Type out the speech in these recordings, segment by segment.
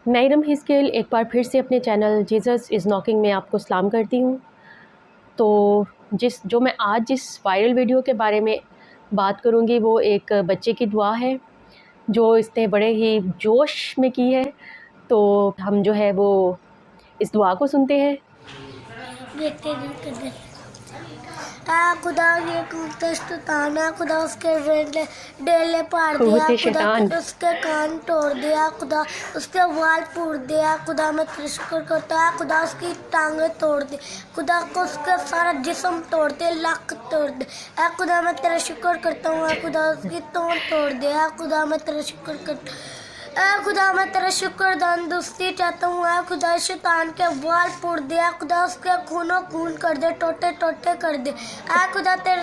मैं इरम हिस्केल एक बार फिर से अपने चैनल जीसस इज़ नॉकिंग में आपको सलाम करती हूँ। तो मैं आज जिस वायरल वीडियो के बारे में बात करूँगी वो एक बच्चे की दुआ है जो इसने बड़े ही जोश में की है। तो हम जो है वो इस दुआ को सुनते हैं। खुदा ये शैतान है, खुदा उसके डेले पाड़ दिया, खुदा उसके कान तोड़ दिया, खुदा उसके वाल फोड़ दिया, खुदा मैं तेरा शुक्र करता है, खुदा उसकी टांगे तोड़ दी, खुदा को उसका सारा जिस्म तोड़ दे, लक तोड़ दे। खुदा मैं तेरा शुक्र करता हूँ, खुदा उसकी तोड़ तोड़ दिया, खुदा मैं तेरा शुक्र करता खुदा मैं तेरा शुक्र तंदुरुस्ती चाहता हूँ। खुदा शैतान के वाल फोड़ दिया, खुदा उसके खूनों खून कर दे, टोटे टोटे कर दे। खुदा तेरे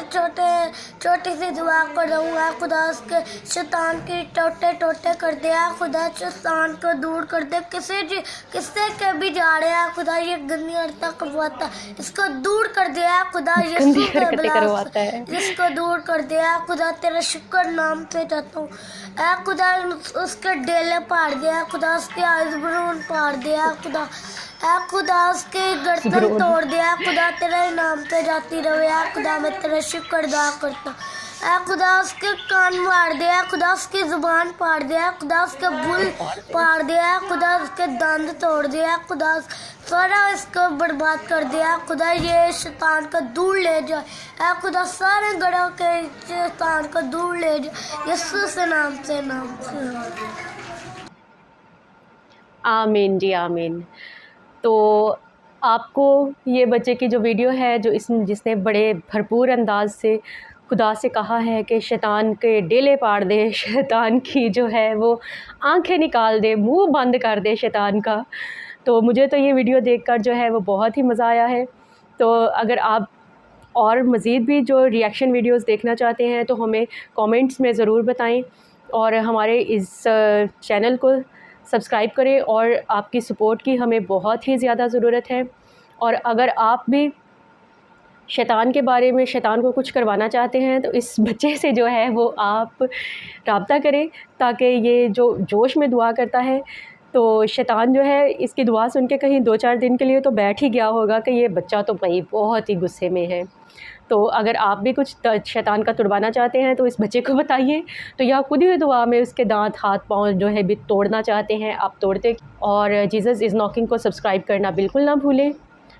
छोटी सी दुआ कर रहा हूँ। खुदा उसके शैतान की टोटे टोटे कर दे। खुदा शैतान को दूर कर दे। किससे के भी जा रहे हैं खुदा ये गंदी हरकत करवाता, इसको दूर कर दिया खुदा, यीशु के बुलावा इसको दूर कर दिया। खुदा तेरा शुक्र नाम से चाहता हूँ। खुदा उसके डेले पाड़ दिया, खुदा उसके आइज़ब्रून पाड़ दिया, खुदा उसके गर्दन तोड़ दिया। खुदा तेरे नाम पे जाती रहे। खुदा मैं तेरा शुक्र अदा करता हूँ। खुदा उसके कान मार दिया, खुदा उसकी ज़ुबान फाड़ दिया, खुदा उसके बुल फाड़ दिया, खुदा उसके दंद तोड़ दिया, खुदा सारा इसको बर्बाद कर दिया। खुदा ये शैतान को दूर ले जाए। खुदा सारे गढ़ों के शैतान को दूर ले जाए, यीशु से नाम से आमीन जी आमीन। तो आपको ये बच्चे की जो वीडियो है जिसने बड़े भरपूर अंदाज से खुदा से कहा है कि शैतान के डेले पाड़ दे, शैतान की जो है वो आंखें निकाल दे, मुंह बंद कर दे शैतान का। तो मुझे तो ये वीडियो देखकर जो है वो बहुत ही मज़ा आया है। तो अगर आप और मज़ीद भी जो रिएक्शन वीडियोस देखना चाहते हैं तो हमें कमेंट्स में ज़रूर बताएं और हमारे इस चैनल को सब्सक्राइब करें। और आपकी सपोर्ट की हमें बहुत ही ज़्यादा ज़रूरत है। और अगर आप भी शैतान के बारे में, शैतान को कुछ करवाना चाहते हैं तो इस बच्चे से जो है वो आप रब्ता करें, ताकि ये जो जोश में दुआ करता है तो शैतान जो है इसकी दुआ सुन के कहीं 2-4 दिन के लिए तो बैठ ही गया होगा कि ये बच्चा तो भाई बहुत ही गुस्से में है। तो अगर आप भी कुछ शैतान का तुड़वाना चाहते हैं तो इस बच्चे को बताइए, तो या खुद ही दुआ में उसके दांत हाथ पाँव जो है भी तोड़ना चाहते हैं आप तोड़ते। और जीसस इज़ नॉकिंग को सब्सक्राइब करना बिल्कुल ना भूलें।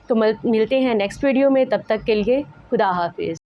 तो मिलते हैं नेक्स्ट वीडियो में, तब तक के लिए खुदा हाफिज़।